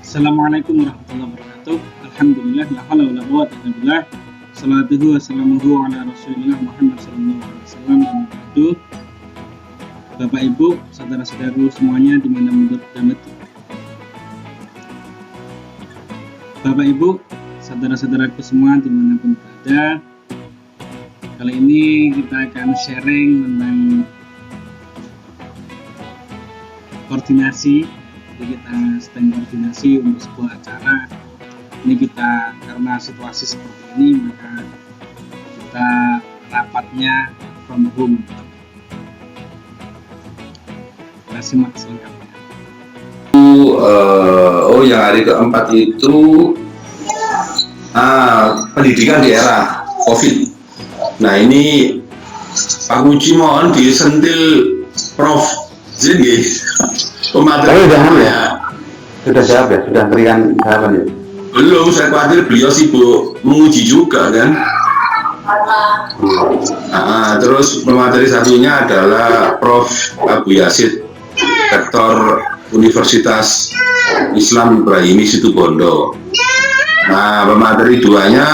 Assalamualaikum warahmatullahi wabarakatuh. Alhamdulillah la haula wala quwwata illa billah. Salatuhu wassalamuhu ala Rasulillah Muhammad sallallahu alaihi wasallam. Bapak Ibu, saudara-saudaraku semuanya di mana berada. Bapak Ibu, saudara-saudaraku semua dimanapun berada. Kali ini kita akan sharing tentang koordinasi. Jadi kita sedang koordinasi untuk sebuah acara. Ini kita karena situasi seperti ini, maka kita rapatnya from home. Kita simak selengkapnya. Yang hari keempat itu pendidikan di era COVID. Nah ini Pak Puji mohon disentil Prof. Jadi pemateri sudah jawab ya, sudah berikan jawaban ya? Belum, saya khawatir beliau sibuk menguji juga kan. Terus pemateri satunya adalah Prof. Abu Yazid, Rektor Universitas Islam Ibrahimi Situbondo. Nah, pemateri duanya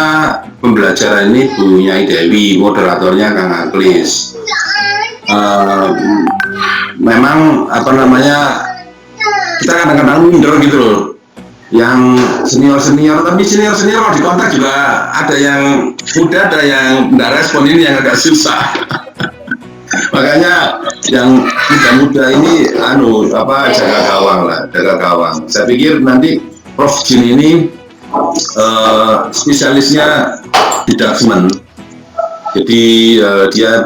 pembelajaran ini Bu Nyai Dewi, moderatornya Kang Aklis. Memang kita kadang-kadang minder gitu loh, yang senior tapi senior kalau dikontak juga ada yang muda, ada yang nggak respon, ini yang agak susah. Makanya yang muda-muda ini jaga gawang. Saya pikir nanti Prof Jin ini spesialisnya di Daksmen. Jadi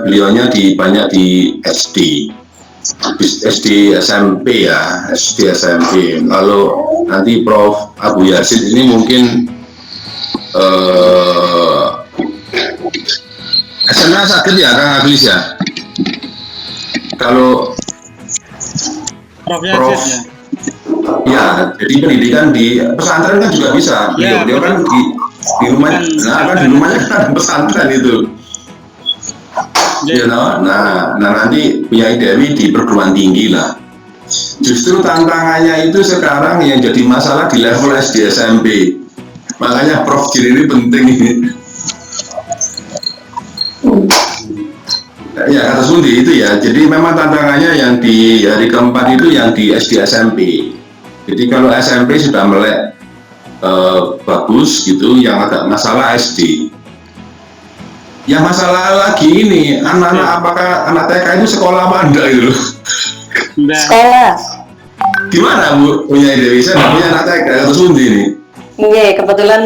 beliaunya banyak di SD SMP ya, SD SMP. Kalau nanti Prof Abu Yazid ini mungkin SMA sakit ya Kang Aglis ya. Kalau Prof Yazid ya, jadi pendidikan di pesantren kan juga bisa. Beliau kan di rumahnya, di rumahnya kan ada pesantren itu. Nah nanti Nyai Dewi di perguruan tinggi lah. Justru tantangannya itu sekarang yang jadi masalah di level SD SMP. Makanya Prof Jin ini penting ini. Ya kata Sundi itu ya. Jadi memang tantangannya yang di hari keempat itu yang di SD SMP. Jadi kalau SMP sudah melek bagus gitu, yang agak masalah SD. Yang masalah lagi ini, apakah anak TK itu sekolah apa enggak gitu loh? Sekolah. Gimana Bu punya Dewi? Saya nggak punya anak TK atau Sundi nih. Iya, kebetulan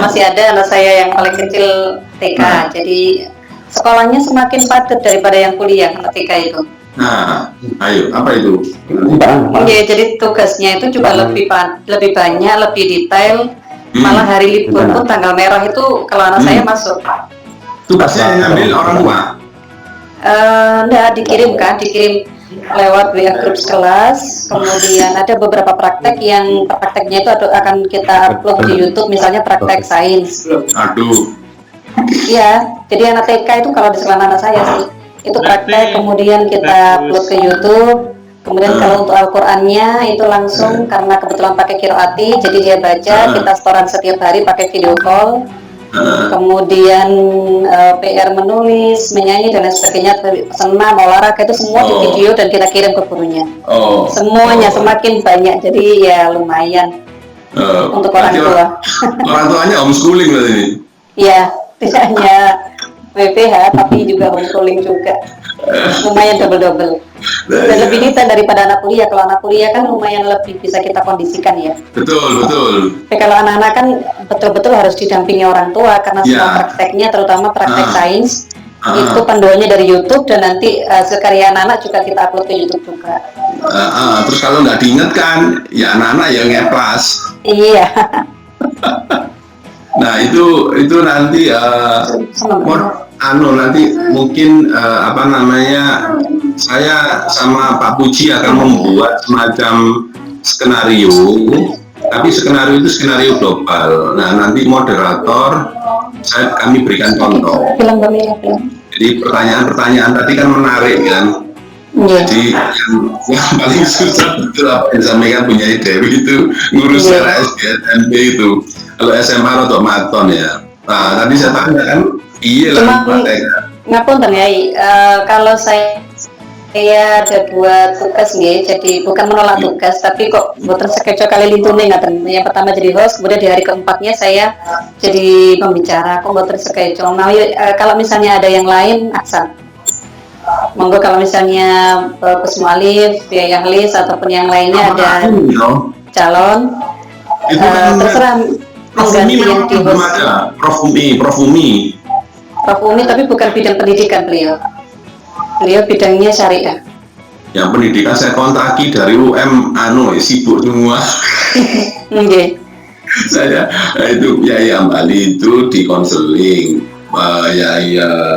masih ada anak saya yang paling kecil TK. Jadi sekolahnya semakin padat daripada yang kuliah anak TK itu. Nah, ayo apa itu? Iya, jadi tugasnya itu juga lebih banyak, lebih detail. Malah hari libur pun tanggal merah itu kalau anak saya masuk. Tugasnya yang ngambil orang tua? Enggak, dikirim lewat WA grup kelas. Kemudian ada beberapa praktek yang prakteknya itu akan kita upload di YouTube, misalnya praktek sains. Aduh. Iya, jadi anak TK itu kalau di sekolah anak saya sih itu praktek, kemudian kita upload ke YouTube. Kemudian kalau untuk Al-Qur'annya itu langsung, karena kebetulan pakai Qiraati, jadi dia baca, kita setoran setiap hari pakai video call. Kemudian PR menulis, menyanyi dan lain sebagainya, senam, olahraga itu semua di video dan kita kirim ke gurunya. Semuanya semakin banyak, jadi ya lumayan untuk orang tua. Orang tuanya homeschooling berarti ini? Ya, tidak hanya WPH tapi juga homeschooling juga. Lumayan double. Dan lebih detail daripada anak kuliah. Kalau anak kuliah kan lumayan lebih bisa kita kondisikan ya. Betul. Tapi kalau anak-anak kan betul-betul harus didampingi orang tua, karena semua prakteknya, terutama praktek sains, itu panduannya dari YouTube, dan nanti hasil karya anak-anak juga kita upload ke YouTube juga. Terus kalau nggak diingatkan, ya anak-anak yang ngeplas. Iya. Nah itu nanti nanti mungkin saya sama Pak Puji akan membuat semacam skenario, tapi skenario itu skenario global. Nah nanti moderator kami berikan contoh. Jadi pertanyaan-pertanyaan tadi kan menarik kan. Iya. Jadi yang paling susah betul apa yang disampaikan punya Dewi itu ngurus Iya. SMP itu. Kalau SMA atau maton ya. Nah, tadi saya tanya kan, iya lah Cuma praktek. ngapunten ya, kalau saya ada dua tugas nih, jadi bukan menolak tugas, tapi kok boten sekeco kali lintune ngaten. Yang pertama jadi host, kemudian di hari keempatnya saya jadi pembicara, kok boten sekeco. Nah, kalau misalnya ada yang lain, aksan. Monggo kalau misalnya Gus Mualif, ya yang Lis ataupun yang lainnya ada calon, Itu kan terserah Prof Umi mengganti yang memang di belum host. ada. Prof Umi. Prof Umi, tapi bukan bidang pendidikan beliau. Beliau bidangnya syariah. Yang pendidikan saya kontaki dari UM sibuk semua. Oke. Saya itu ya Bali itu di konseling.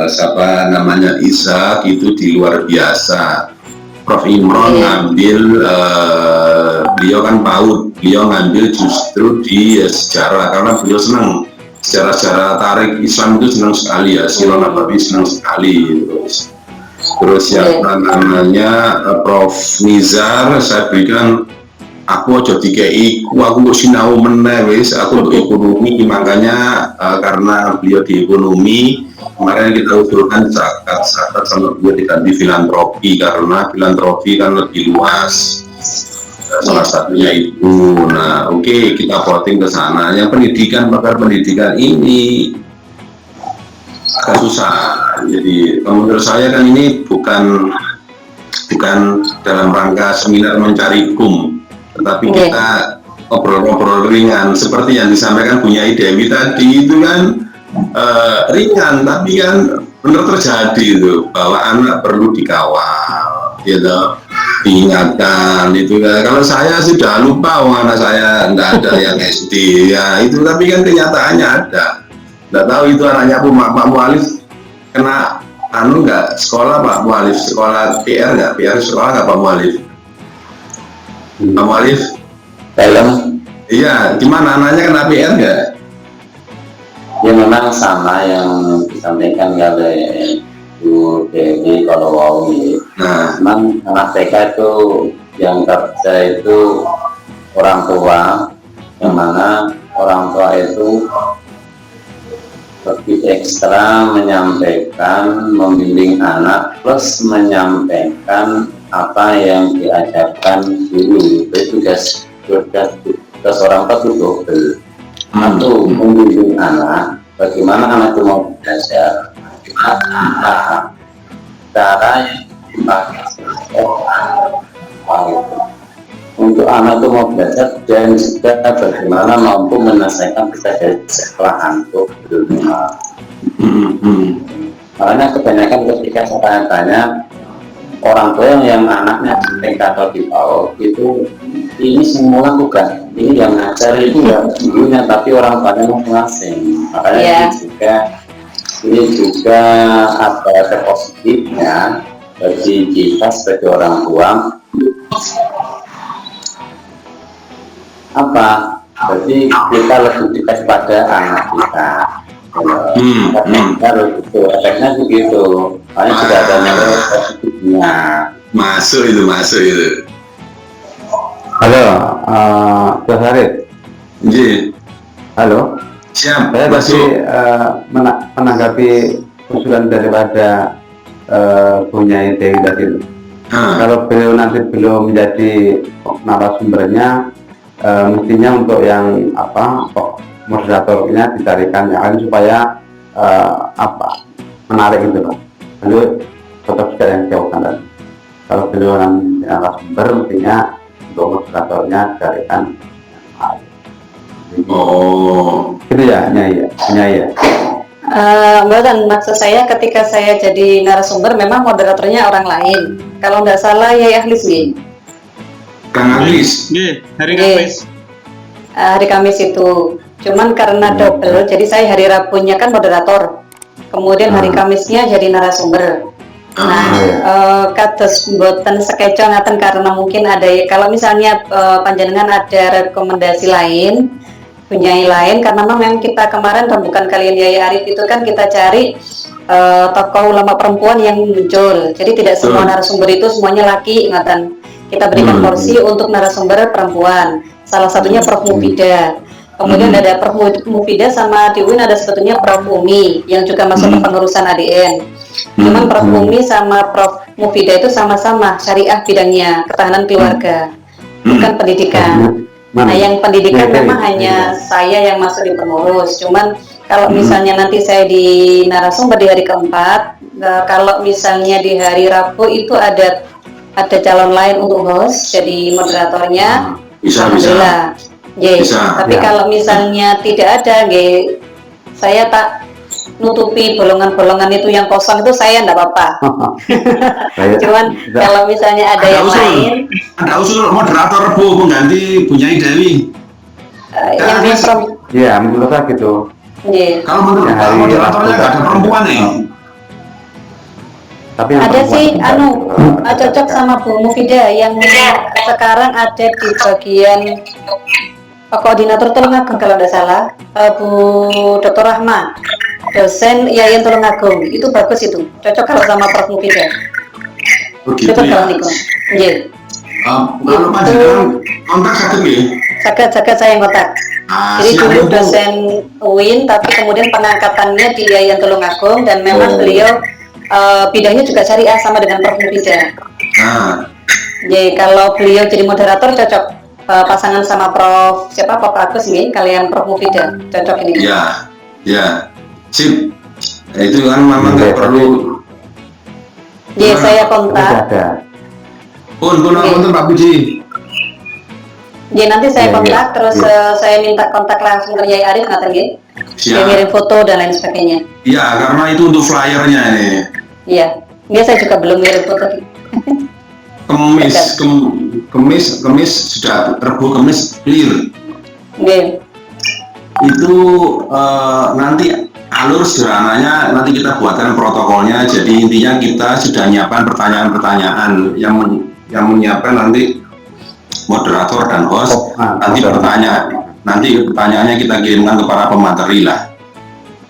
Siapa namanya Isa itu di luar biasa. Prof Imron ngambil beliau kan PAUD, beliau ngambil justru di sejarah karena beliau senang sejarah tarik Islam itu senang sekali ya, Sirah Nabawi senang sekali. Terus siapa namanya Prof Nizar, saya berikan aku aja dikei aku kok sinau meneh wis aku untuk ekonomi, makanya karena beliau di ekonomi kemarin kita usulkan zakat sama beliau diganti filantropi karena filantropi kan lebih luas. Salah satunya itu. Nah, oke, kita voting ke sana. Yang pendidikan, pakar pendidikan ini agak susah. Jadi menurut saya kan ini bukan dalam rangka seminar mencari hukum, tetapi kita ngobrol-ngobrol ringan seperti yang disampaikan Bu Nyai Dewi tadi itu kan ringan, tapi kan benar terjadi itu bahwa anak perlu dikawal, gitu, diingatkan itu kan. Kalau saya sudah lupa, anak saya tidak ada yang SD ya itu, tapi kan kenyataannya ada. Tidak tahu itu anaknya Pak Mualif kena nggak sekolah Pak Mualif, sekolah PR nggak, PR sekolah nggak Pak Mualif? Pak Mualif? Film? Iya, gimana anaknya kena PR nggak? Ya memang sama yang disampaikan oleh Bu Dewi kalau Wawi. Nah, memang anak TK itu yang kerja itu orang tua, yang mana orang tua itu lebih ekstra menyampaikan, membimbing anak plus menyampaikan apa yang diajarkan dulu. Itu tugas orang tua itu double. Satu, membimbing anak, bagaimana anak itu mau belajar, bagaimana cara yang dipakai untuk anak itu mau belajar, dan juga bagaimana mampu menyelesaikan tugas dari sekolah untuk dunia. Makanya kebanyakan ketika saya tanya-tanya orang tua yang anaknya di TK atau di PAUD itu, ini semua bukan ini yang ngajar itu ya gurunya, tapi orang tuanya masing-masing. Makanya ini juga ada efek positifnya bagi kita sebagai orang tua. Apa? Jadi kita lebih dekat pada anak kita. Efeknya begitu. Makanya sudah ada nilai positifnya. Masuk itu. Halo, Mas Haris. Ji. Halo. Siap. Saya tadi Masuk. menanggapi usulan daripada Bu Nyai Dewi tadi. Kalau beliau nanti belum menjadi narasumbernya, mestinya untuk yang moderatornya dicarikan yang lain supaya menarik gitu loh. Lalu tetap juga yang jauhkan tadi. Kalau beliau nanti narasumber, mestinya untuk moderatornya dicarikan. Gitu ya, Nyai ya. Mbak, maksud saya ketika saya jadi narasumber memang moderatornya orang lain. Kalau nggak salah ya Ahlis nih. Kang Ahlis. Hari Kamis. Hari Kamis itu. Cuman karena double, jadi saya hari Rabunya kan moderator. Kemudian hari Kamisnya jadi narasumber. Nah, kados mboten sekeco ngaten karena mungkin ada kalau misalnya panjenengan ada rekomendasi lain, Nyai lain, karena memang kita kemarin bukan kalian Yai Arif itu kan kita cari tokoh ulama perempuan yang muncul. Jadi tidak semua narasumber itu semuanya laki, ingatan. Kita berikan porsi untuk narasumber perempuan. Salah satunya Prof Mufida. Kemudian ada Prof Mufida sama di UIN ada sebetulnya Prof Umi yang juga masuk ke pengurusan ADN. Cuman Prof Umi sama Prof Mufida itu sama-sama syariah bidangnya, ketahanan keluarga, bukan pendidikan. Nah, yang pendidikan memang hanya saya yang masuk di pengurus. Cuman kalau misalnya nanti saya di narasumber di hari keempat, kalau misalnya di hari Rabu itu ada calon lain untuk host, jadi moderatornya. Alhamdulillah. Tapi kalau misalnya tidak ada, saya tak nutupi bolongan-bolongan itu yang kosong itu saya enggak apa-apa. Cuman kalau misalnya ada yang lain, ada usul moderator Bu pengganti Bu Nyai Dewi. Iya, menurut saya gitu. Kalau menurut moderatornya nggak ada perempuan nih. Tapi ada sih, cocok sama Bu Mufida yang sekarang ada di bagian koordinator Tulungagung kalau tidak salah, Bu Dr. Rahma, dosen Yayan Tulungagung, itu bagus itu, cocok kalau sama Prof Mufida. Begitu ya. Kalau panjenengan kontak sakit ya? Sakit saya yang kontak. Jadi dulu dosen UIN, tapi kemudian pengangkatannya di Yayan Tulungagung dan memang beliau bidangnya juga syariah sama dengan Prof Mufida. Jadi kalau beliau jadi moderator cocok. Pasangan sama Prof Agus nih, kalian Prof Mufida cocok ini. Ya, sip. Itu kan memang nggak perlu. Saya kontak. Pun Pak Puji. Nanti saya kontak, terus saya minta kontak langsung ke Yai Arif ngaten nggih. Dia ngirim foto dan lain sebagainya. Iya, karena itu untuk flyernya ini. Iya, saya juga belum ngirim foto. Kemis sudah Rebo Kemis clear. Itu nanti alur sederhananya nanti kita buatkan protokolnya. Jadi intinya kita sudah menyiapkan pertanyaan-pertanyaan yang menyiapkan nanti moderator dan host. Nanti pertanyaannya kita kirimkan ke para pemateri lah.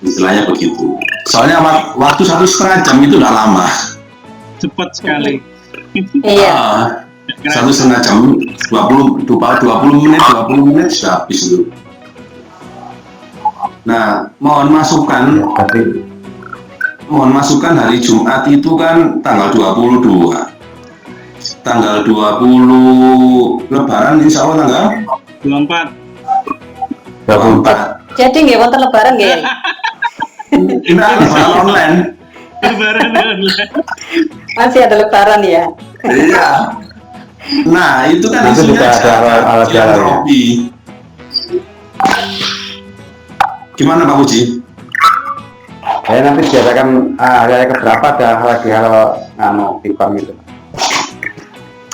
Istilahnya begitu. Soalnya waktu 1,5 jam itu udah lama. Cepat sekali. Iya. 1,5 jam, 20 menit sudah habis itu. Nah, mohon masukan hari Jumat itu kan tanggal 22. Tanggal 20 Lebaran insya Allah tanggal 24. Jadi nggak wonten Lebaran nggih? Ini Lebaran online. Lebaran online. Masih ada Lebaran ya? Iya. Nah, itu kan isunya filantropi. Gimana Pak Puji? Nanti diadakan hari keberapa ada lagi hal Tikam itu.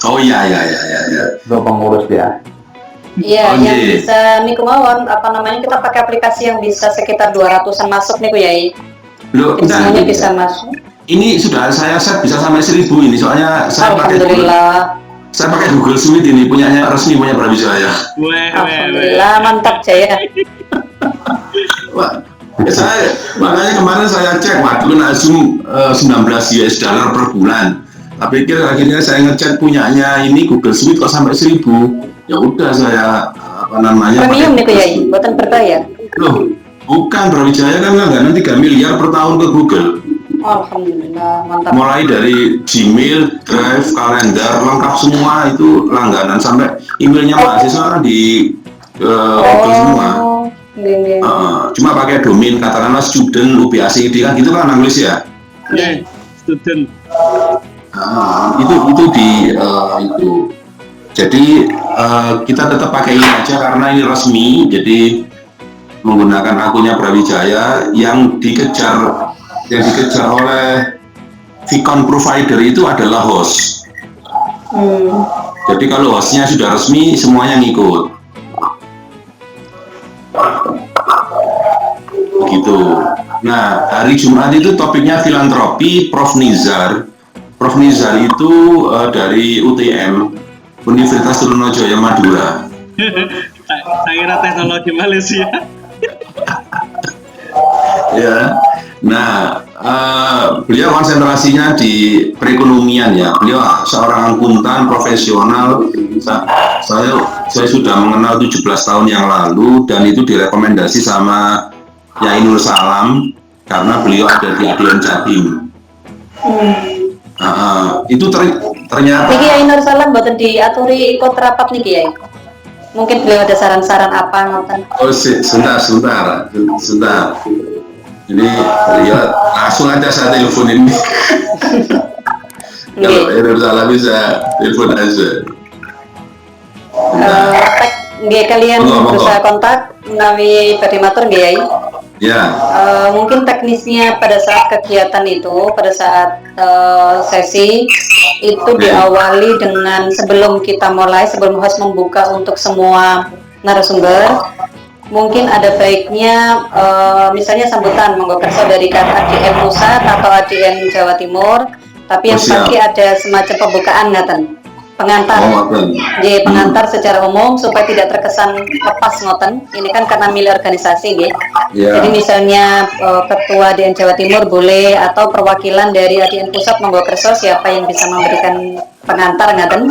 Oh iya. Untuk pengurus ya. Iya, yang bisa niku mawon kita pakai aplikasi yang bisa sekitar 200-an masuk niku Yai. Semuanya bisa masuk. Ini sudah saya set bisa sampai 1.000 ini soalnya saya pakai Google Suite ini resmi punya Brawijaya. Alhamdulillah, mantap Jaya. Makanya kemarin saya cek waktu Zoom 19 US dollar per bulan. Tapi akhirnya saya ngecek punyanya ini Google Suite kok sampai 1.000. Ya udah saya premium nih Yai, buatan berbayar. Loh, bukan Brawijaya kan langganan 3 miliar per tahun ke Google. Alhamdulillah, mantap. Mulai dari Gmail, Drive, kalender, lengkap semua itu langganan sampai emailnya mahasiswa di Google semua. Cuma pakai domain katakanlah student UBACD kan gitu kan Inggris ya? Student. Itu itu. Jadi kita tetap pakai ini aja karena ini resmi. Jadi menggunakan akunnya Brawijaya yang dikejar oleh Vicon provider itu adalah host. Jadi kalau hostnya sudah resmi semuanya ngikut. Begitu. Nah, hari Jumat itu topiknya filantropi. Prof Nizar itu dari UTM, Universitas Trunojoyo Madura. Saya kira teknologi Malaysia. Ya. Nah, beliau konsentrasinya di perekonomian ya. Beliau seorang akuntan profesional. Saya sudah mengenal 17 tahun yang lalu dan itu direkomendasi sama Yai Nur Salam karena beliau ada di ADN Jatim. Itu ternyata. Niki Yai Nur Salam buatan diaturi ikut rapat niki Yai. Mungkin beliau ada saran-saran apa ngoten? Oh, sebentar. Ini beliau langsung aja saya telepon ini. Kalau Yai Salam bisa telepon aja. Nggih kalian berusaha kontak menawi badhe matur nggih Yai. Ya. Mungkin teknisnya pada saat kegiatan itu, pada saat sesi itu diawali dengan sebelum host membuka untuk semua narasumber, mungkin ada baiknya misalnya sambutan monggo kersa dari ADN Pusat atau ADN Jawa Timur, tapi yang pasti ada semacam pembukaan ngaten. Pengantar, pengantar secara umum supaya tidak terkesan lepas ngoten. Ini kan karena milik organisasi, Jadi misalnya ketua ADN Jawa Timur boleh atau perwakilan dari ADN Pusat monggo kerso siapa yang bisa memberikan pengantar ngaten.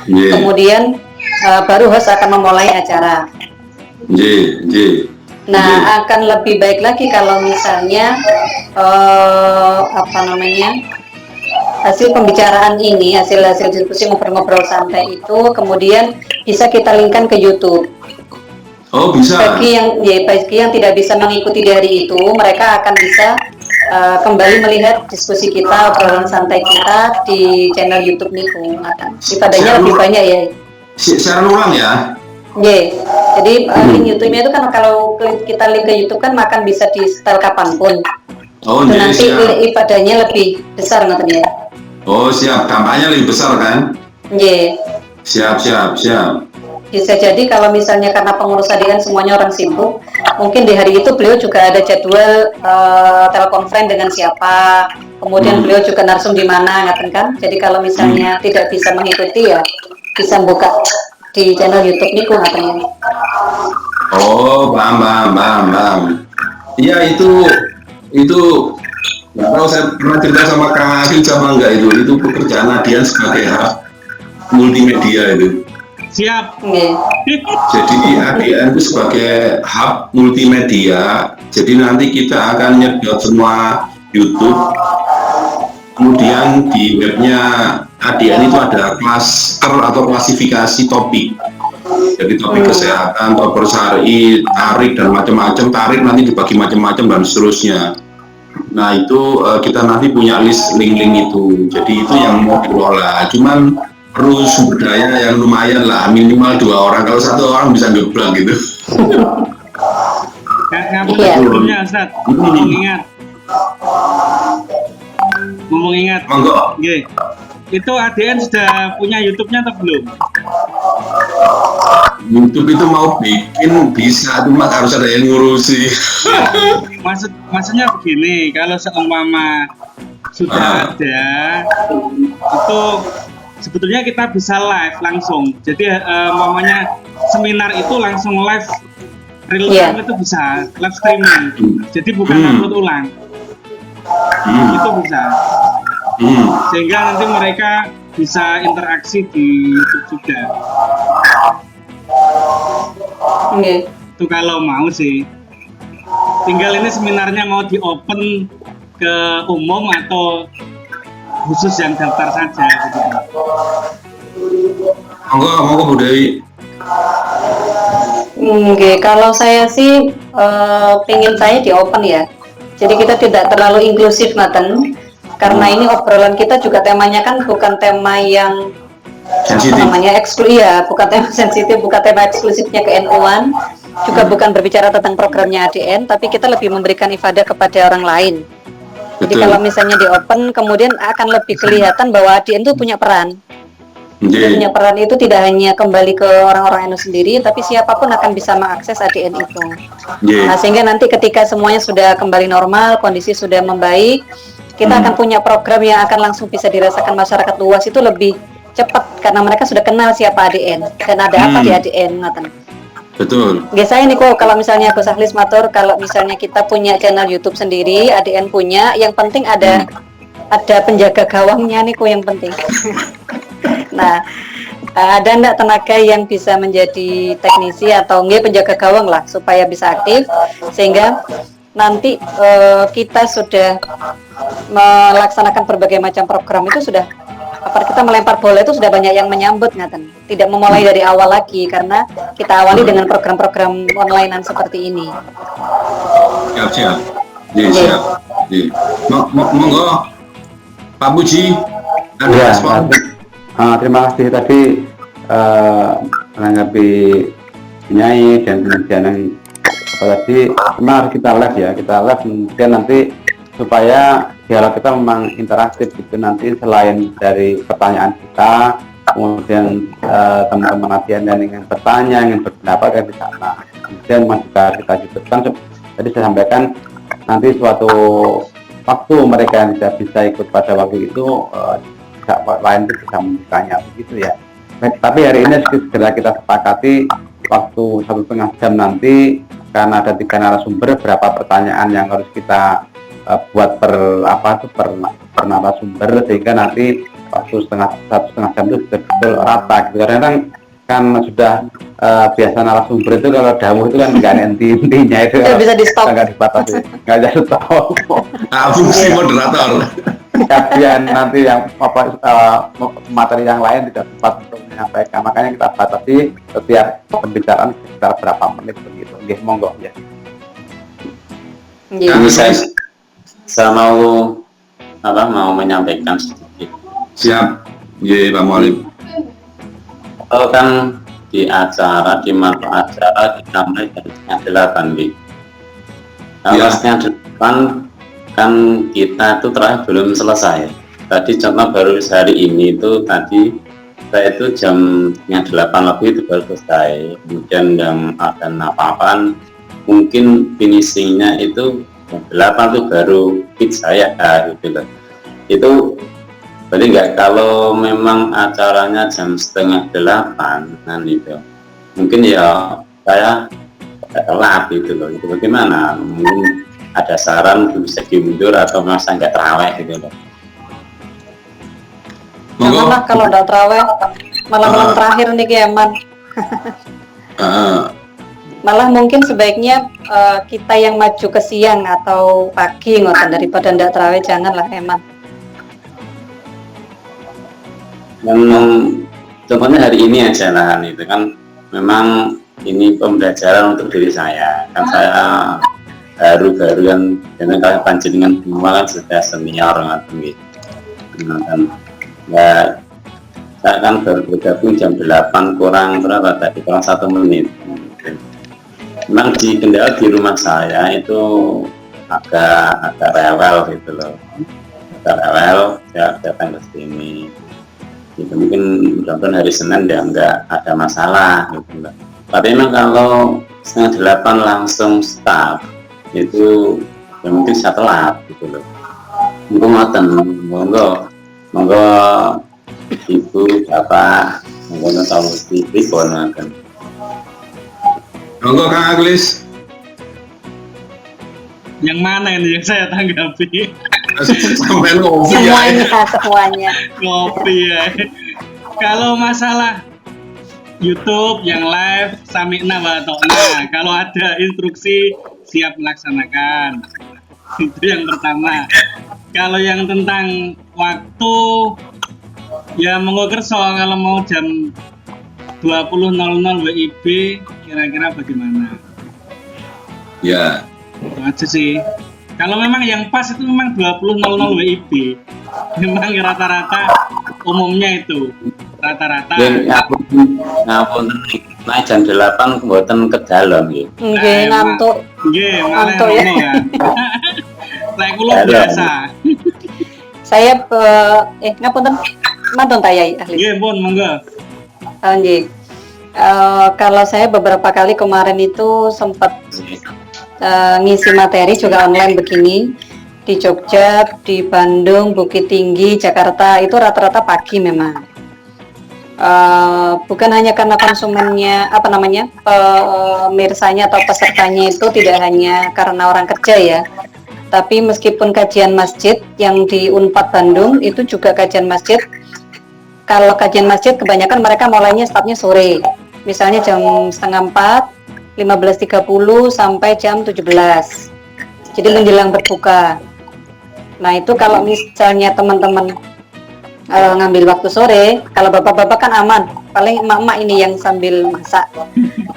Kemudian baru host akan memulai acara. Nah, akan lebih baik lagi kalau misalnya hasil pembicaraan ini, hasil diskusi ngobrol santai itu kemudian bisa kita linkkan ke YouTube. Oh, bisa. Bagi yang tidak bisa mengikuti dari itu, mereka akan bisa kembali melihat diskusi kita, obrolan santai kita di channel YouTube niku. Ipadanya lebih banyak ya. Secara ulang ya. Jadi link YouTube-nya itu kan kalau kita link ke YouTube kan makan bisa di setel kapanpun. Oh, nanti ibadahnya lebih besar nantinya. Oh, siap. Dampaknya lebih besar kan? Siap. Bisa jadi kalau misalnya karena pengurus ADN semuanya orang sibuk, mungkin di hari itu beliau juga ada jadwal telekonferensi dengan siapa, kemudian beliau juga narsum di mana, ngaten kan? Jadi kalau misalnya tidak bisa mengikuti ya bisa buka di channel YouTube niku ngaten. Oh, paham. Iya itu nggak tahu saya pernah cerita sama Kang Agil sama enggak itu pekerjaan ADN sebagai hub multimedia itu. Siap. Jadi ADN itu sebagai hub multimedia. Jadi nanti kita akan nyedot semua YouTube. Kemudian di webnya ADN itu ada klaster atau klasifikasi topik. Jadi topik kesehatan, topik syar'i, tarik dan macam-macam. Tarik nanti dibagi macam-macam dan seterusnya. Nah itu kita nanti punya list link-link itu. Jadi itu yang mau dikelola. Cuman perlu sumber daya yang lumayan lah, minimal 2 orang. Kalau 1 orang bisa ngeblok gitu. Sebelumnya Ustaz, ngomong ingat. Monggo. Itu ADN sudah punya YouTube-nya atau belum? YouTube itu mau bikin bisa, cuma harus ada yang ngurusi. Maksudnya begini, kalau seumpama sudah ada, itu sebetulnya kita bisa live langsung. Jadi umpamanya seminar itu langsung live, real time itu bisa live streaming. Jadi bukan upload ulang. Itu bisa. Sehingga nanti mereka bisa interaksi di YouTube juga. Itu kalau mau sih. Tinggal ini seminarnya mau di open ke umum atau khusus yang daftar saja gitu. Monggo Bu Dewi. Kalau saya sih pingin saya di open ya. Jadi kita tidak terlalu inklusif ngaten. Karena ini obrolan kita juga temanya kan bukan tema yang sensitif. Bukan tema sensitif, bukan tema eksklusifnya ke NU-an, juga bukan berbicara tentang programnya ADN, tapi kita lebih memberikan ifadah kepada orang lain. Jadi kalau misalnya di open, kemudian akan lebih kelihatan bahwa ADN itu punya peran. Punya peran itu tidak hanya kembali ke orang-orang NU sendiri, tapi siapapun akan bisa mengakses ADN itu. Nah, sehingga nanti ketika semuanya sudah kembali normal, kondisi sudah membaik, kita akan punya program yang akan langsung bisa dirasakan masyarakat luas itu lebih cepat karena mereka sudah kenal siapa ADN dan ada apa di ADN ngaten. Betul. Nggih, saya nih kok kalau misalnya Gus Ahlis matur, kalau misalnya kita punya channel YouTube sendiri, ADN punya, yang penting ada penjaga gawangnya nih kok yang penting. Nah, ada enggak tenaga yang bisa menjadi teknisi atau nggih penjaga gawang lah supaya bisa aktif sehingga nanti kita sudah melaksanakan berbagai macam program itu sudah kita melempar bola itu sudah banyak yang menyambut ngaten. Tidak memulai dari awal lagi karena kita awali dengan program-program onlinean seperti ini. Siap. Siap. Monggo Pak Puji ada Ya, respon. terima kasih tadi menanggapi penyanyi dan kemudian yang tadi memang harus kita live kemudian nanti supaya dialog kita memang interaktif gitu, nanti selain dari pertanyaan kita kemudian teman-teman latihan yang ingin bertanya, ingin berpendapat kan di sana, kemudian juga kita cukupkan tadi saya sampaikan nanti suatu waktu mereka yang bisa ikut pada waktu itu lain itu bisa membukanya begitu ya. Tapi hari ini segera kita sepakati waktu 1,5 jam nanti karena ada 3 narasumber, berapa pertanyaan yang harus kita buat per narasumber sehingga nanti waktu 1,5 jam itu betul rata gitu. Karena kan sudah biasa narasumber itu kalau dahulu itu kan nggak ada intinya itu Bisa di stop, nggak dibatasi, nggak ada stop. Fungsi moderator. Kemudian nanti yang materi yang lain tidak sempat untuk menyampaikan, makanya kita batasi setiap pembicaraan sekitar berapa menit begitu. Nggih, monggo ya. Ini saya mau menyampaikan sedikit. Siap. Nggih, Pak Mualim. Kalau kan di acara kita mulai dari setengah 8 nih. Kalau setengah 8 kan kita itu terakhir belum selesai. Tadi contoh baru hari ini itu tadi saya itu jam setengah 8 lebih itu baru selesai. Kemudian yang ada apa-apaan mungkin finishingnya itu jam 8 itu baru fit saya gitu loh. Itu berarti enggak, kalau memang acaranya jam setengah 8 kan itu mungkin ya saya telat gitu loh. Itu bagaimana? Mungkin ada saran bisa dimundur atau masa nggak terawih gitu loh. Janganlah kalau udah terawih malam-malam terakhir nih Eman. Malah mungkin sebaiknya kita yang maju ke siang atau pagi ngoten daripada ndak terawih, janganlah Eman. Memang contohnya hari ini aja lah itu kan memang ini pembelajaran untuk diri saya kan. Saya baru kan dengan kalian panjenengan semua kan sudah senior gitu. Kan ya saya kan baru bergabung jam 8 kurang berapa tadi, kurang 1 menit. Memang di kendala di rumah saya itu agak rewel gitu loh, saya datang ke sini gitu. Mungkin mudah-mudahan hari Senin ya nggak ada masalah gitu loh. Tapi memang kalau setengah 8 langsung start itu ya mungkin saya telat gitu loh. Monggo ibu bapak monggo tahu di kan. Monggo Kang Aglis. Yang mana ini yang saya tanggapi? Sampai ngopi ya. Semuanya. Ngopi ya. Kalau masalah YouTube yang live sami'na wa ta'na, kalau ada instruksi siap melaksanakan. Itu yang pertama. Kalau yang tentang waktu ya monggo kerso, kalau mau jam 20.00 WIB kira-kira bagaimana? Ya. Itu aja sih. Kalau memang yang pas itu memang 20.00 WIB. Memang rata-rata umumnya itu rata-rata. Ngapun naik jam 8 mboten ke dalam gitu. Nggih, ngantuk. Nggih, malah Ngantuk ya. ngono ya. Lek kula biasa. Saya ngapunten mantun ta Yai Ahli. Nggih, pun monggo. Nggih. Kalau saya beberapa kali kemarin itu sempat ngisi materi juga online begini di Jogja, di Bandung, Bukit Tinggi, Jakarta itu rata-rata pagi memang. bukan hanya karena konsumennya, apa namanya, pemirsanya atau pesertanya itu tidak hanya karena orang kerja ya, tapi meskipun kajian masjid yang di Unpad Bandung itu juga kajian masjid. Kalau kajian masjid kebanyakan mereka mulainya startnya sore, misalnya jam setengah 4, 15.30 sampai jam 17. Jadi menjelang berbuka. Nah itu kalau misalnya teman-teman ngambil waktu sore, kalau bapak-bapak kan aman, paling emak-emak ini yang sambil masak.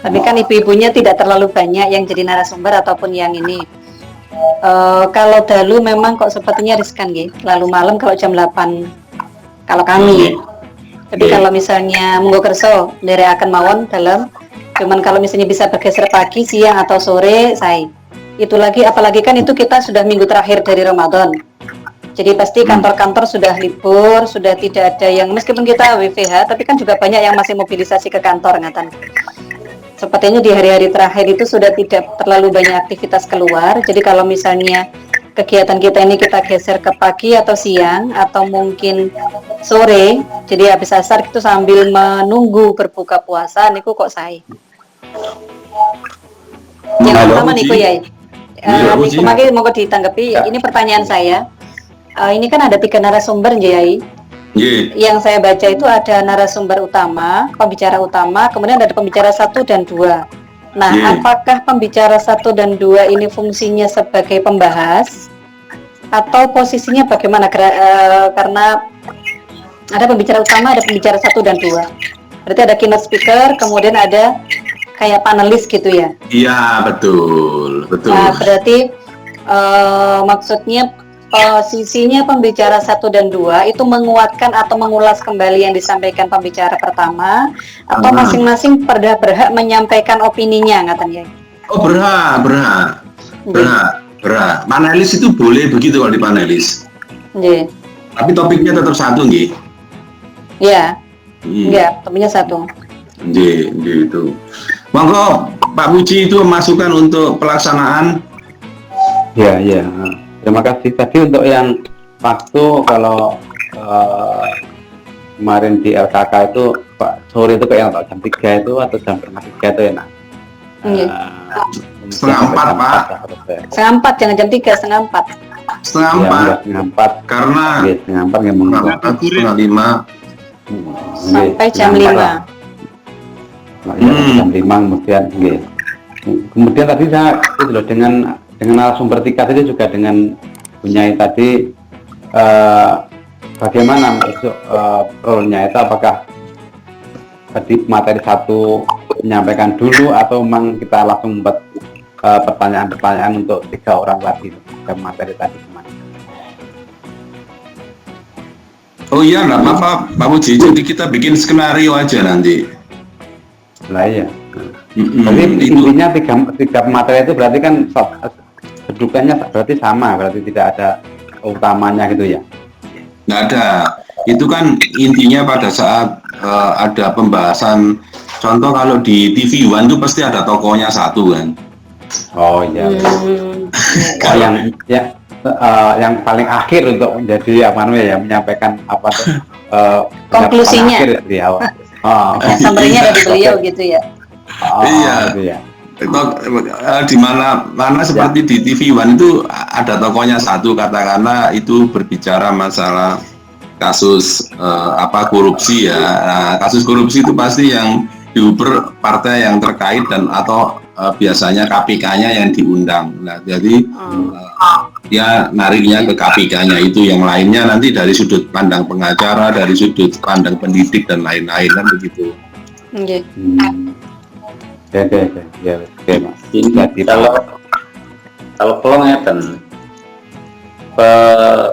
Tapi kan ibu-ibunya tidak terlalu banyak yang jadi narasumber ataupun yang ini. Kalau dalu memang kok sepertinya riskan gitu. Lalu malam kalau jam 8 kalau kami. Tapi kalau misalnya monggo kerso dari akan mawon dalam, cuman kalau misalnya bisa bergeser pagi, siang atau sore, saya. Itu lagi, apalagi kan itu kita sudah minggu terakhir dari Ramadan. Jadi pasti kantor-kantor sudah libur, sudah tidak ada yang, meskipun kita WFH, tapi kan juga banyak yang masih mobilisasi ke kantor, ngatan. Sepertinya di hari-hari terakhir itu sudah tidak terlalu banyak aktivitas keluar. Jadi kalau misalnya kegiatan kita ini kita geser ke pagi atau siang, atau mungkin sore, jadi habis asar itu sambil menunggu berbuka puasa, niku kok saya. Yang pertama niku ya, niku mungkin mau ditanggapi. Ini pertanyaan saya. Ini kan ada 3 narasumber Jai. Yang saya baca itu ada narasumber utama, pembicara utama, kemudian ada pembicara 1 dan 2. Nah, apakah pembicara 1 dan 2 ini fungsinya sebagai pembahas atau posisinya bagaimana? Karena ada pembicara utama, ada pembicara 1 dan 2. Berarti ada keynote speaker, kemudian ada kayak panelis gitu ya? Iya, betul. Nah, berarti maksudnya posisinya pembicara 1 dan 2 itu menguatkan atau mengulas kembali yang disampaikan pembicara pertama, atau masing-masing berhak menyampaikan opininya, katanya? Oh, berhak. Panelis itu boleh begitu kalau di panelis. Tapi topiknya tetap satu, nggih. Iya. Iya, topiknya satu. Gitu. Monggo Pak Puji itu masukan untuk pelaksanaan. Ya. Terima kasih. Tadi untuk yang waktu, kalau kemarin di LKK itu Pak sore itu kayak jam 3 itu atau jam 3 itu enak. Setengah 4 Pak. Setengah 4, jangan jam 3, setengah 4. Setengah 4. Karena setengah 4 nggak mau. Setengah 5. Sampai jam 5. Jam 5 kemudian. Kemudian tadi saya itu loh, dengan narasumber 3 tadi juga dengan Bunyai tadi, bagaimana role-nya itu, apakah tadi materi 1 menyampaikan dulu atau memang kita langsung membuat pertanyaan-pertanyaan untuk 3 orang tadi ke materi tadi gimana? Oh iya, nggak apa-apa Pak Puji, jadi kita bikin skenario aja nanti. Lah iya. Jadi intinya 3 materi itu berarti kan kedudukannya berarti sama, berarti tidak ada utamanya gitu ya? Nggak ada. Itu kan intinya pada saat ada pembahasan, contoh kalau di TV One itu pasti ada tokohnya 1 kan. Oh iya. Yang paling akhir untuk menjadi apa namanya ya, menyampaikan apa tuh konklusinya di awal. Sambalnya dari beliau gitu ya. Iya. Gitu ya. Di mana seperti di TV One itu ada tokohnya 1, katakanlah itu berbicara masalah kasus korupsi ya. Nah, kasus korupsi itu pasti yang diuber partai yang terkait dan atau biasanya KPK-nya yang diundang. Nah, jadi dia nariknya ke KPK-nya itu, yang lainnya nanti dari sudut pandang pengacara, dari sudut pandang pendidik dan lain-lain kan begitu. Oke. Oke, Mas. Ini kalau pelongeten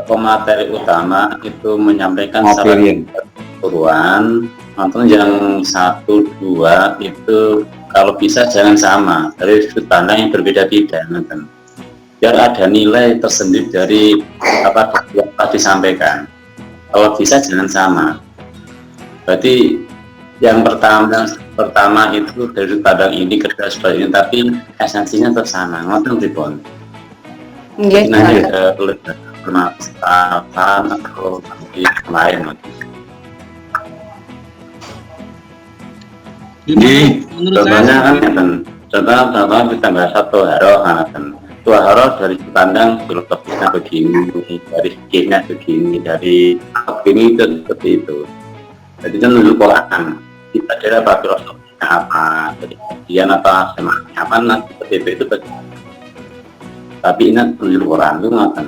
pemateri utama itu menyampaikan secara keseluruhan, atau yang 1, 2 itu kalau bisa jangan sama, dari sudut pandang yang berbeda-beda, biar ada nilai tersendiri dari apa yang disampaikan. Kalau bisa jangan sama. Berarti yang pertama itu dari sudut pandang ini ke sudut ini, tapi esensinya tetap sama. Ngoten pripun? Nggih. Permasalahan atau lain. Ini menurut saya Contohnya kan contoh kita bahas satu haro kan. Dua haro dari pandang filosofisnya begini, dari fikihnya begini, dari ini itu seperti itu. Jadi kan menurut Quran kita ada apa filosofinya apa, jadi kemudian apa semangatnya apa, nah seperti itu bagaimana. Tapi ingat menurut Quran itu ngatain.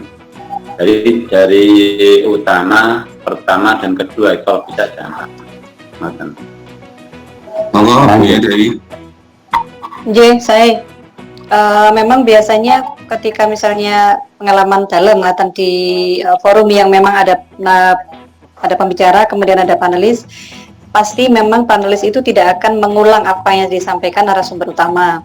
Dari utama, pertama dan kedua itu kalau bisa jangan ngatain. monggo ya dari Saya memang biasanya ketika misalnya pengalaman dalam ngatan di forum yang memang ada pembicara, kemudian ada panelis, pasti memang panelis itu tidak akan mengulang apa yang disampaikan narasumber utama.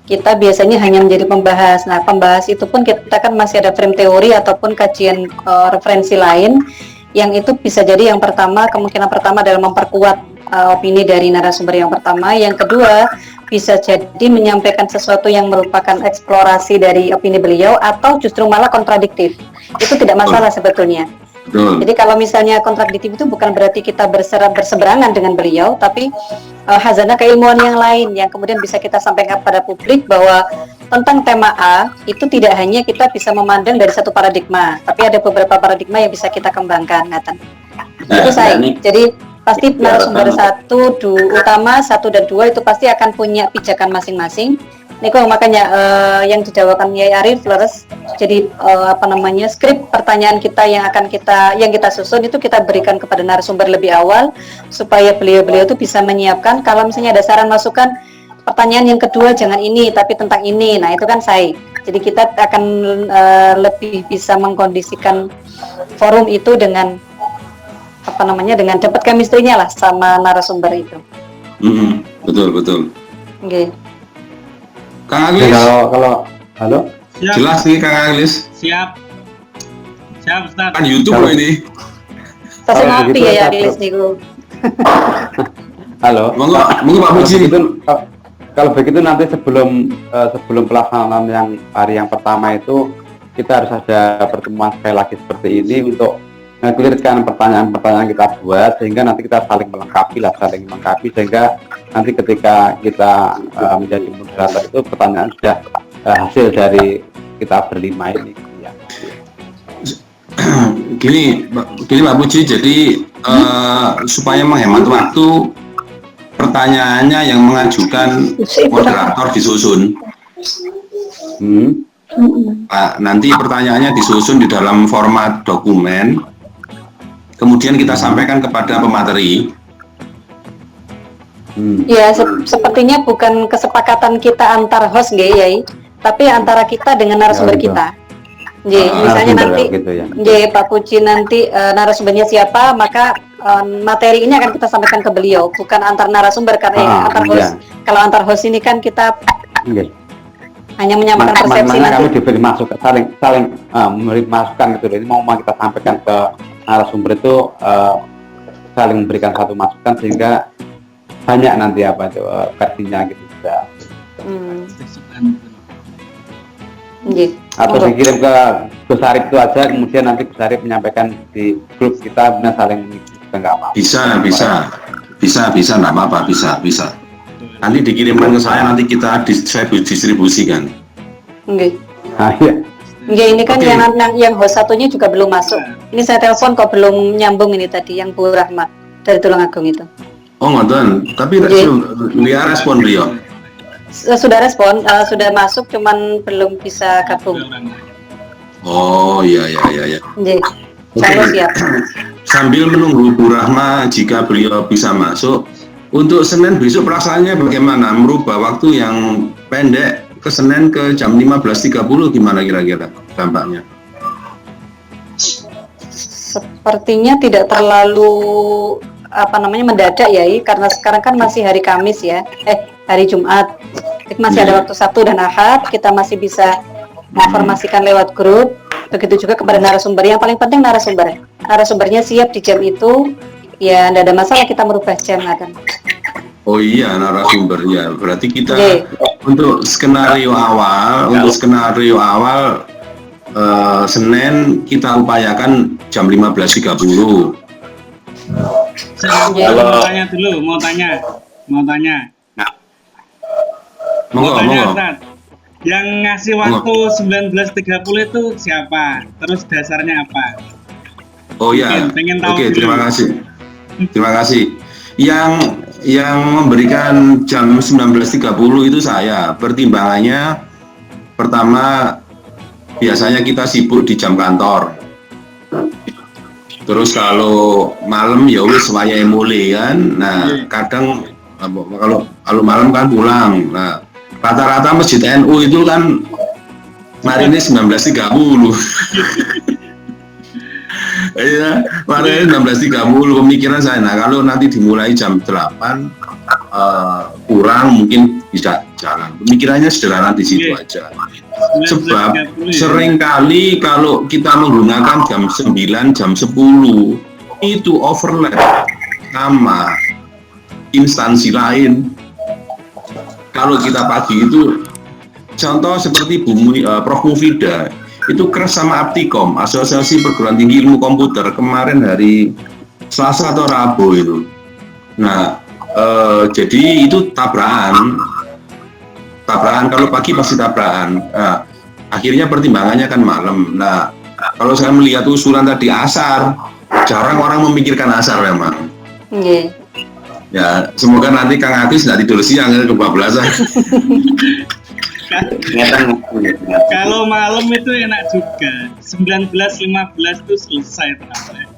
Kita biasanya hanya menjadi pembahas. Nah, pembahas itu pun kita kan masih ada frame teori ataupun kajian referensi lain yang itu bisa jadi yang pertama, kemungkinan pertama adalah memperkuat opini dari narasumber yang pertama. Yang kedua, bisa jadi menyampaikan sesuatu yang merupakan eksplorasi dari opini beliau atau justru malah kontradiktif. Itu tidak masalah sebetulnya. betul. Jadi kalau misalnya kontradiktif itu bukan berarti kita berseberangan dengan beliau, tapi khazanah keilmuan yang lain yang kemudian bisa kita sampaikan pada publik bahwa tentang tema A itu tidak hanya kita bisa memandang dari satu paradigma, tapi ada beberapa paradigma yang bisa kita kembangkan, Nathan. Itu saya. Jadi pasti narasumber utama 1 dan 2 itu pasti akan punya pijakan masing-masing. Niko makanya yang dijawakan Yai Arif Flores. Jadi skrip pertanyaan kita yang kita susun itu kita berikan kepada narasumber lebih awal supaya beliau itu bisa menyiapkan kalau misalnya ada saran masukan pertanyaan yang kedua jangan ini tapi tentang ini. Nah, itu kan saya. Jadi kita akan lebih bisa mengkondisikan forum itu dengan dengan dapat chemistry-nya lah sama narasumber itu. Betul. Oke. Kang Aglis. Kalau halo. siap. Jelas nih Kang Aglis. Siap Ustaz. Kan YouTube loh ini. Saya Kalau ngopi begitu, ya Ustaz, Aglis niku. Halo. Monggo Pak Puji. Kalau begitu nanti sebelum pelaksanaan yang hari yang pertama itu kita harus ada pertemuan sekali lagi seperti ini untuk mengklirkan pertanyaan-pertanyaan kita buat sehingga nanti kita saling melengkapi sehingga nanti ketika kita menjadi moderator itu pertanyaan sudah hasil dari kita berlima ini ya. Gini Pak Puji, jadi supaya menghemat waktu pertanyaannya yang mengajukan moderator disusun. Nanti pertanyaannya disusun di dalam format dokumen, kemudian kita sampaikan kepada pemateri. Ya, sepertinya bukan kesepakatan kita antar host nggih, Yai, tapi antara kita dengan narasumber kita. Misalnya nanti gitu ya. Pak Puji nanti narasumbernya siapa, maka materi ini akan kita sampaikan ke beliau, bukan antar narasumber karena antar host. Kalau antar host ini kan kita hanya menyampaikan persepsi nanti. Kami diberi masukan, saling memberi masukan gitu. Ini mau kita sampaikan ke narasumber itu saling memberikan satu masukan sehingga banyak nanti versinya gitu bisa. Atau dikirim ke Gus Arif itu aja, kemudian nanti Gus Arif menyampaikan di grup kita, benar saling juga nggak apa-apa. Bisa, nggak apa-apa, bisa. Nanti dikirimkan ke saya, nanti saya distribusikan. Iya, ini kan yang host satunya juga belum masuk. Ini saya telepon kok belum nyambung ini tadi, yang Bu Rahma dari Tulungagung itu. Oh ngoten, tapi dia respon beliau. Sudah respon, sudah masuk, cuman belum bisa gabung. Oh iya. Saya siap. Sambil menunggu Bu Rahma, jika beliau bisa masuk, untuk Senin besok pelaksanaannya bagaimana? Merubah waktu yang pendek ke Senin ke jam 15.30 gimana kira-kira dampaknya? Sepertinya tidak terlalu mendadak ya, karena sekarang kan masih hari Kamis ya, hari Jumat. Masih ada waktu Sabtu dan Ahad, kita masih bisa menginformasikan lewat grup. Begitu juga kepada narasumber. Yang paling penting narasumbernya siap di jam itu, ya tidak ada masalah kita merubah jam kan. Oh iya, narasumber ya. Berarti kita untuk skenario awal Senin kita upayakan jam 15.30. Saya mau tanya. Monggo, Tanya, monggo. Ustaz. Yang ngasih waktu 19.30 itu siapa? Terus dasarnya apa? Oh ya, Pengen tahu oke, dulu. terima kasih. Terima kasih. Yang memberikan jam 19.30 itu saya. Pertimbangannya pertama, biasanya kita sibuk di jam kantor. Terus kalau malam ya wis wayahe mulai kan. Nah, kadang kalau malam kan pulang. Nah, rata-rata masjid NU itu kan hari ini 19.30. Iya, kemarin 16.30 pemikiran saya. Nah, kalau nanti dimulai jam 8 kurang mungkin bisa jalan. Pemikirannya sederhana di situ aja. Sebab seringkali kalau kita menggunakan jam 9, jam 10 itu overlap sama instansi lain. Kalau kita pagi itu contoh seperti Prof Mufida itu keras sama Aptikom, Asosiasi Perguruan Tinggi Ilmu Komputer, kemarin hari Selasa atau Rabu itu. Nah, jadi itu tabrakan kalau pagi pasti tabrakan. Nah, akhirnya pertimbangannya kan malam. Nah, kalau saya melihat usulan tadi asar, jarang orang memikirkan asar memang. Nggih. Ya, semoga nanti Kang Agis nggak tidur siang kebablasan. Kalau malam itu enak juga. 19.15 itu selesai terakhir.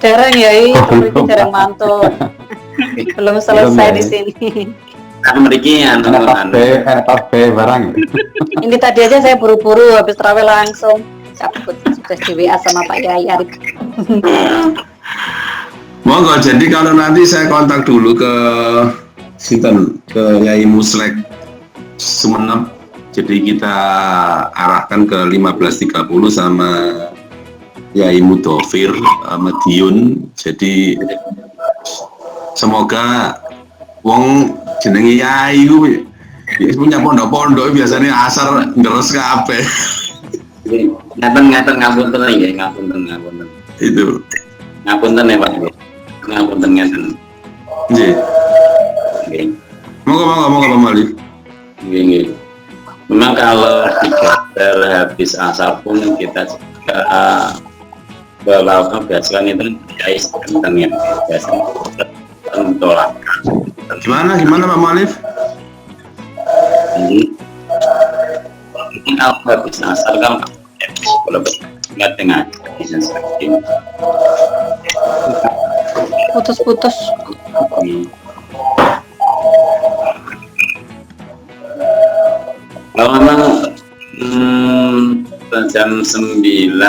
Dereng ya, ini dereng mantul. Belum selesai di sini. Kan mriki enak barang. Ini tadi aja saya buru-buru habis terawih langsung cabut sudah di WA sama Pak Yai Arif. Monggo, jadi kalau nanti saya kontak dulu ke Yai Muslek Sumenep, jadi kita arahkan ke 15.30 sama Yai Mudofir Madiun. Jadi semoga wong jenenge Yai ku punya pondok-pondok biasanya asar ngeres kabeh. ngapunten nggih, ngapunten. Itu. Ngapunten ya Pak. Ngapunten ngeten. Nggih. Nggih. Monggo Pak Mali. Nggih. Memang kalau digagal habis asar pun kita juga melakukan biasanya itu jais tentang yang biasanya tolak. Gimana Pak Malif? Ini kalau habis asar kan kalau nggak tengah bisa sakit. Putus-putus. Kalau memang jam 19.30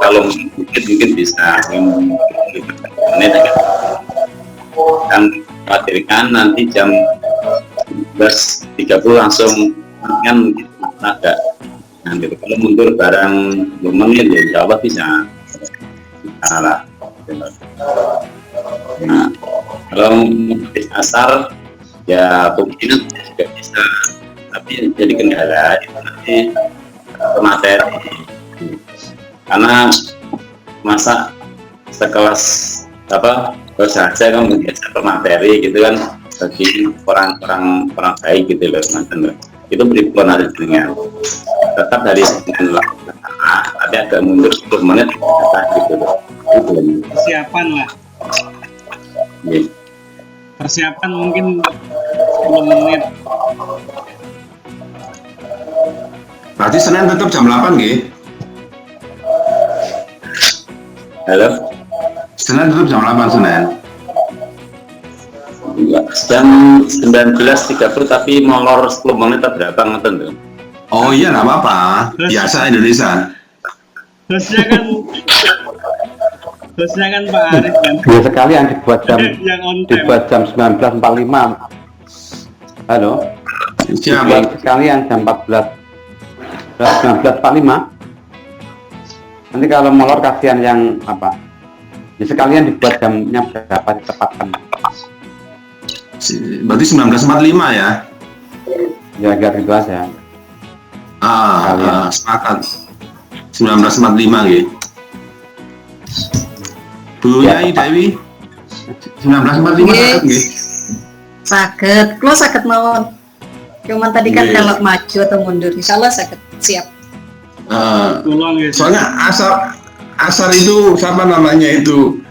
kalau mungkin bisa menit kan khawatirkan nanti jam 11.30 langsung kan agak nanti kalau mundur barang 2 menit ya insya Allah bisa lah. Nah kalau asar ya mungkin juga bisa, tapi jadi kendala itu nanti materi karena masa sekelas saja kan biasa materi gitu kan bagi orang baik gitu loh mantan itu berikut ada dengan tetap dari Senin lah tapi agak mundur 10 menit gitu loh Persiapan lah. ya. Persiapan mungkin 10 menit. Berarti Senin tetap jam 8 nggih? Halo Senin tetap jam 8 Senin. jam 19.30 tapi molor 10 menit atau berapa ngeten tuh. Oh iya nggak apa-apa, biasa Indonesia. Bosnya kan Pak Arif kan. Ya sekalian dibuat yang on time. dibuat jam 19.45. Halo. Siapa? Dibuat sekalian jam 19.45. Nanti kalau molor kasihan yang apa? Ya sekalian dibuat jamnya berapa ditepatkan. Berarti 19.45 ya? Ya agar gitu aja. Sepakat. 19.45 gitu. Bu Yai Dewi 19.45 Nggih. nggih. Sakit, kalau sakit mawon. Cuman tadi kan Iya. kalau maju atau mundur, insya Allah sakit. Siap. Tolong ya. Soalnya asar itu siapa namanya itu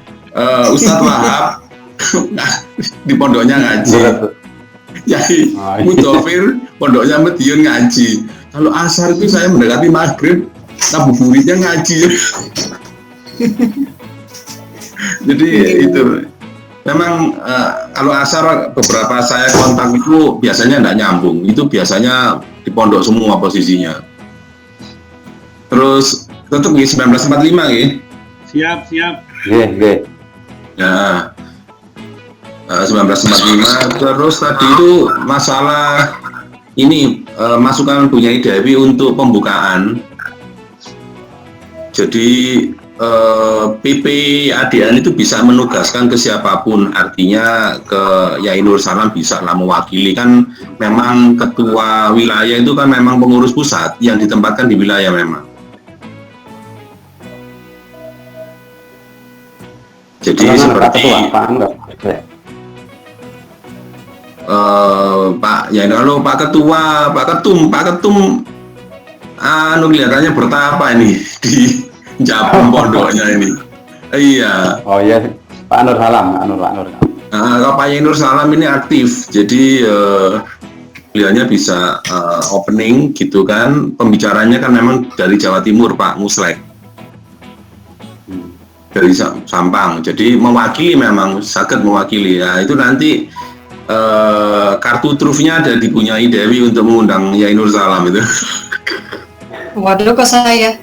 Ustadz Wahab di pondoknya ngaji. Yai Oh, iya. Mudofir pondoknya Medion ngaji. Kalau asar itu saya mendekati maghrib, ngabuburitnya ngaji. Jadi itu memang kalau asar beberapa saya kontak itu biasanya tidak nyambung. Itu biasanya di pondok semua posisinya. Terus tetap 1945 ya. Siap. Nggih. Ya, 1945. Terus tadi itu masalah ini masukan Bu Nyai Dewi untuk pembukaan. Jadi PP ADN itu bisa menugaskan ke siapapun, artinya ke Yai Nur Salam bisa lah mewakili, kan memang ketua wilayah itu kan memang pengurus pusat yang ditempatkan di wilayah memang. Jadi seperti Pak, ya kalau Pak Ketua, Pak Ketum, kelihatannya bertapa ini di Japung pondoknya ini. Iya. Oh iya, Pak Nur Salam, Pak Nur. Kalau Pak Nur Salam ini aktif, jadi beliaunya bisa opening gitu kan. Pembicaranya kan memang dari Jawa Timur, Pak Muslek. Dari Sampang, jadi mewakili, memang sakit mewakili ya. Itu nanti kartu trufnya ada dipunyai Dewi untuk mengundang Yai Nur Salam itu. Waduh, kok saya?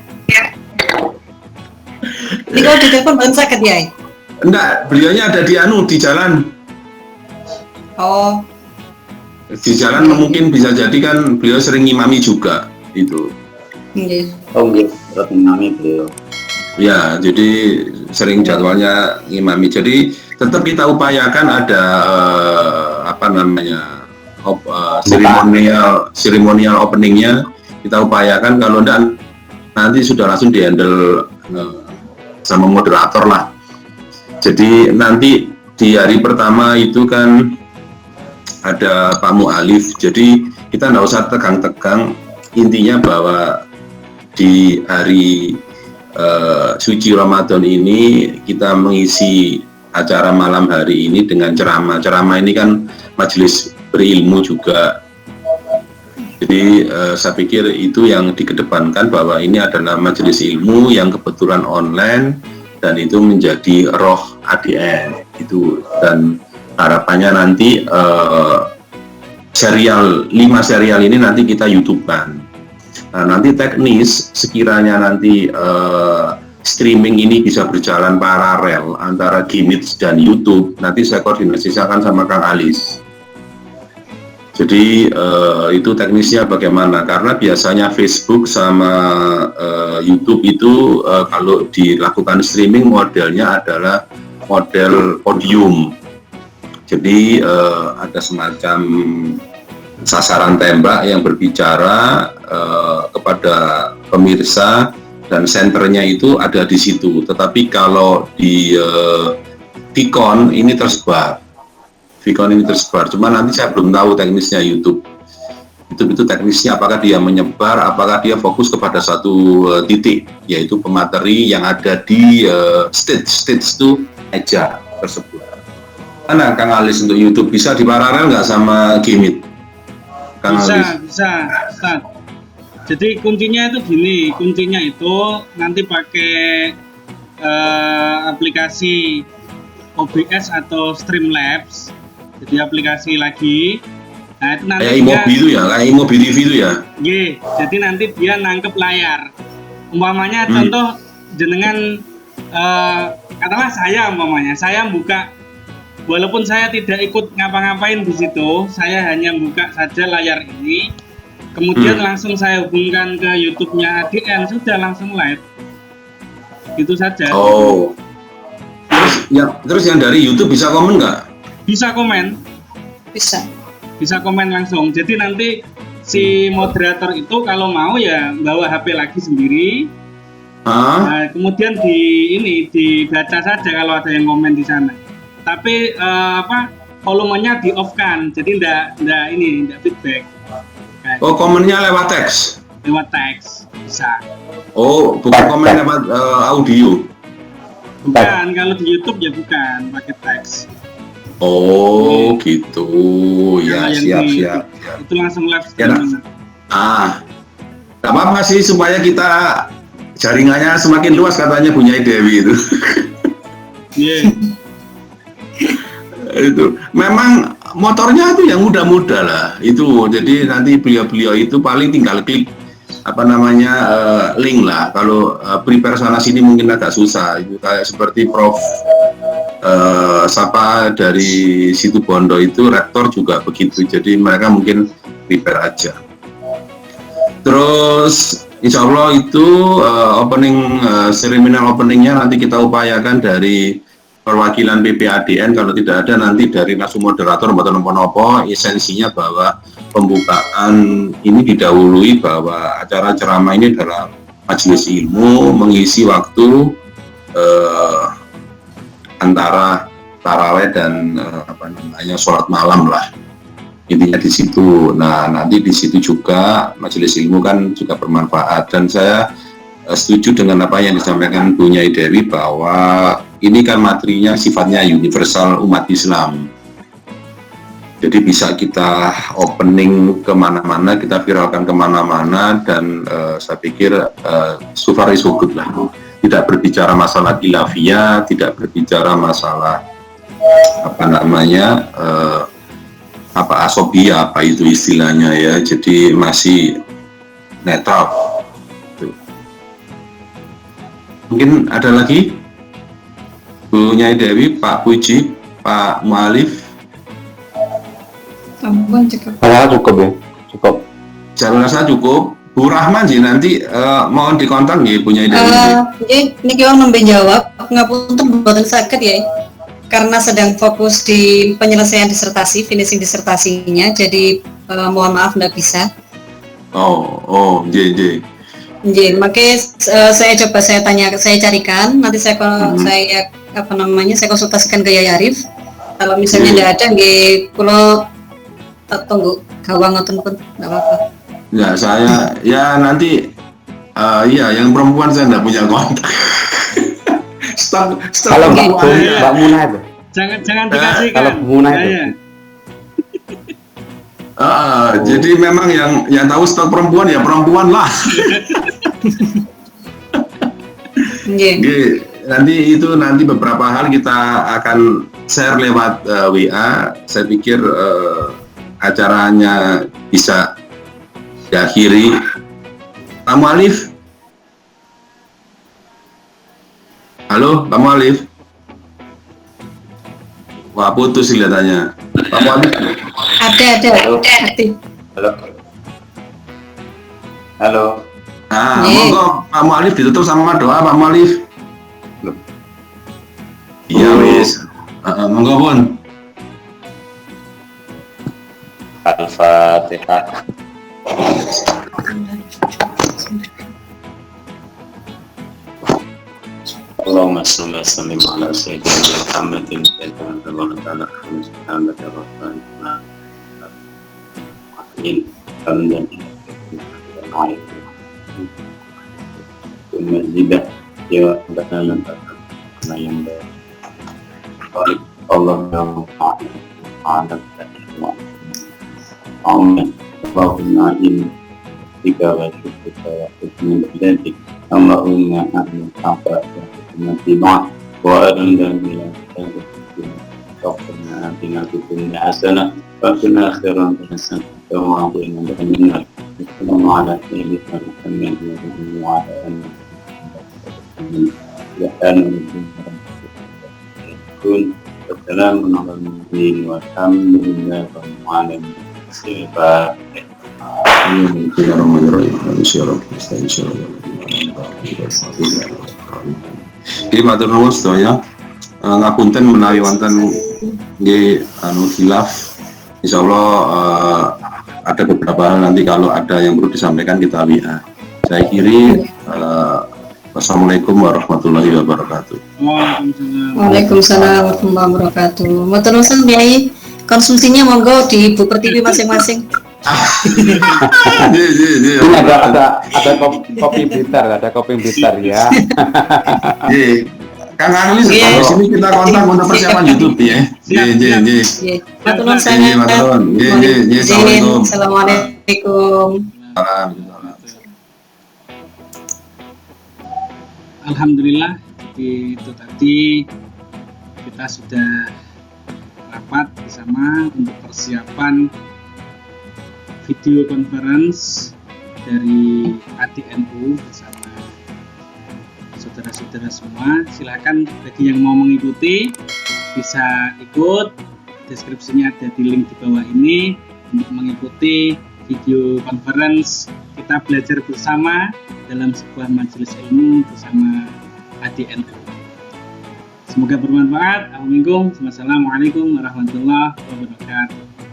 Ini kalau di telepon belum sakit ya? Enggak, beliaunya ada di jalan. Oh, Di jalan mungkin bisa jadi kan beliau sering ngimami juga itu. iya. Oh nggih, terus menami beliau. Ya, jadi sering jadwalnya ngimami. Jadi tetap kita upayakan ada seremonial openingnya. Kita upayakan, kalau enggak nanti sudah langsung dihandle sama moderator lah. Jadi nanti di hari pertama itu kan ada Pak Mu'alif, jadi kita nggak usah tegang-tegang. Intinya bahwa di hari suci Ramadan ini kita mengisi acara malam hari ini dengan ceramah. Ceramah ini kan majelis berilmu juga. Jadi saya pikir itu yang dikedepankan, bahwa ini adalah majelis ilmu yang kebetulan online dan itu menjadi roh ADN itu. Dan harapannya nanti 5 serial ini nanti kita YouTube-kan. Nah, nanti teknis sekiranya nanti streaming ini bisa berjalan paralel antara Gimits dan YouTube, nanti saya koordinasikan sama Kang Alis. Jadi itu teknisnya bagaimana, karena biasanya Facebook sama YouTube itu kalau dilakukan streaming modelnya adalah model podium. Jadi ada semacam sasaran tembak yang berbicara kepada pemirsa dan senternya itu ada di situ. Tetapi kalau di Vicon ini tersebar. Cuma nanti saya belum tahu teknisnya YouTube itu teknisnya, apakah dia menyebar, apakah dia fokus kepada satu titik, yaitu pemateri yang ada di stage itu aja tersebut. Karena Kang Alis untuk YouTube bisa diparalel nggak sama Gimit? Bisa. Ustaz. Jadi kuncinya itu gini, kuncinya itu nanti pakai aplikasi OBS atau Streamlabs. Jadi aplikasi lagi. Nah itu nanti Kayak Imobi itu ya, kayak Imobi TV itu ya. Iya, jadi nanti dia nangkep layar. Umpamanya contoh jenengan katakanlah saya buka, walaupun saya tidak ikut ngapa-ngapain di situ, saya hanya buka saja layar ini, kemudian langsung saya hubungkan ke YouTube-nya ADN, sudah langsung live. Itu saja. Oh. Terus yang dari YouTube bisa komen nggak? Bisa komen. Bisa komen langsung. Jadi nanti si moderator itu kalau mau ya bawa HP lagi sendiri. Nah, kemudian dibaca saja kalau ada yang komen di sana. Tapi volumenya di off kan, jadi ndak feedback. Kayak Oh, komennya lewat teks. lewat teks bisa. Oh, bukan komen lewat audio. Bukan, kalau di YouTube ya bukan, pakai teks. Oh, gitu. Ya, Kalau yang siap, di siap. YouTube, itu langsung live Ya, nak. streaming. Gak apa-apa sih supaya kita jaringannya semakin luas katanya punya Dewi itu. Iya. Itu memang motornya itu yang muda-muda lah itu, jadi nanti beliau itu paling tinggal klik link lah. Kalau prepare sana sini mungkin agak susah itu, kayak seperti Prof Sapa dari Situ Bondo itu, rektor juga begitu, jadi mereka mungkin prepare aja. Terus insya Allah itu opening ceremonial openingnya nanti kita upayakan dari perwakilan PPADN, kalau tidak ada nanti dari nasu moderator atau nopo-nopo. Esensinya bahwa pembukaan ini didahului bahwa acara ceramah ini adalah majelis ilmu mengisi waktu antara taraweh dan sholat malam lah, intinya di situ. Nah, nanti di situ juga majelis ilmu kan juga bermanfaat, dan saya setuju dengan apa yang disampaikan Bu Nyai Dewi bahwa ini kan materinya sifatnya universal umat Islam. Jadi bisa kita opening kemana-mana, kita viralkan kemana-mana, dan saya pikir so far is so good lah. Tidak berbicara masalah khilafiyah, tidak berbicara masalah asobia, apa itu istilahnya ya. Jadi masih netral. Mungkin ada lagi Bu Nyai Dewi, Pak Puji, Pak Mu'alif. Ampun, cukup. Cukup ya, cukup. Saya rasa cukup. Bu Rahman sih nanti mohon dikontak nih Bu Nyai Dewi. Ini kita nembe jawab, ngapunten mboten saged ya. Karena sedang fokus di penyelesaian disertasi, finishing disertasinya, jadi mohon maaf nggak bisa. J. Makanya saya coba saya carikan, nanti saya konsultasikan ke Yaya Arif. Kalau misalnya tidak ada, kalau tak tunggu gawang ngoten pun nggak apa-apa. Ya saya nanti yang perempuan saya nggak punya kontak. stok Kalau perempuan ya. Mbak Muna itu, Jangan dikasih kalau kan. Bu Muna itu, Jadi memang yang tahu stok perempuan ya perempuan lah. Nanti beberapa hal kita akan share lewat WA. Saya pikir acaranya bisa diakhiri. Pak Mu'alif, halo Pak Mu'alif. Wah, putus kelihatannya. Pak Mu'alif. Ada. halo. Monggo Pak Mu'alif ditutup sama doa Pak Mu'alif. Iya wis. Monggo pun. Al-Fatihah. Allahumma salli wa sallim ala sayyidina Muhammadin wa ala alihi Allahumma inni bika wa syukrika wa husni ibadatik Allahumma a'lam apa wa alam bila Rabbana atina fid dunya hasanah wa fil akhirati hasanah wa qina adzabannar. Assalamu ala sayyidina Muhammadin wa ala alihi wa sahbihi. Assalamu alaikum warahmatullahi wabarakatuh. Jadi matur nuwun sedaya, ngapunten menawi wonten nggih khilaf. Insyaallah ada beberapa hal nanti kalau ada yang perlu disampaikan kita WA. Saya kiri wassalamualaikum warahmatullahi wabarakatuh. Waalaikumsalam warahmatullahi wabarakatuh. Matur nuwun Kyai. konsumsinya monggo di Bu Pertiwi masing-masing. Iya. Ini ada kopi bitter ya. Iya. Kang Angli Iya. di sini kita kontak untuk persiapan YouTube ya. Iya. Nggih. Matur nuwun Iya, sangat. matur nuwun. Iya, assalamualaikum. Assalamualaikum. Alhamdulillah, jadi itu tadi kita sudah rapat bersama untuk persiapan video conference dari ADNU bersama saudara-saudara semua. Silakan bagi yang mau mengikuti bisa ikut, deskripsinya ada di link di bawah ini untuk mengikuti video conference kita belajar bersama dalam sebuah majelis ilmu bersama ADNU. Semoga bermanfaat. Assalamualaikum warahmatullahi wabarakatuh.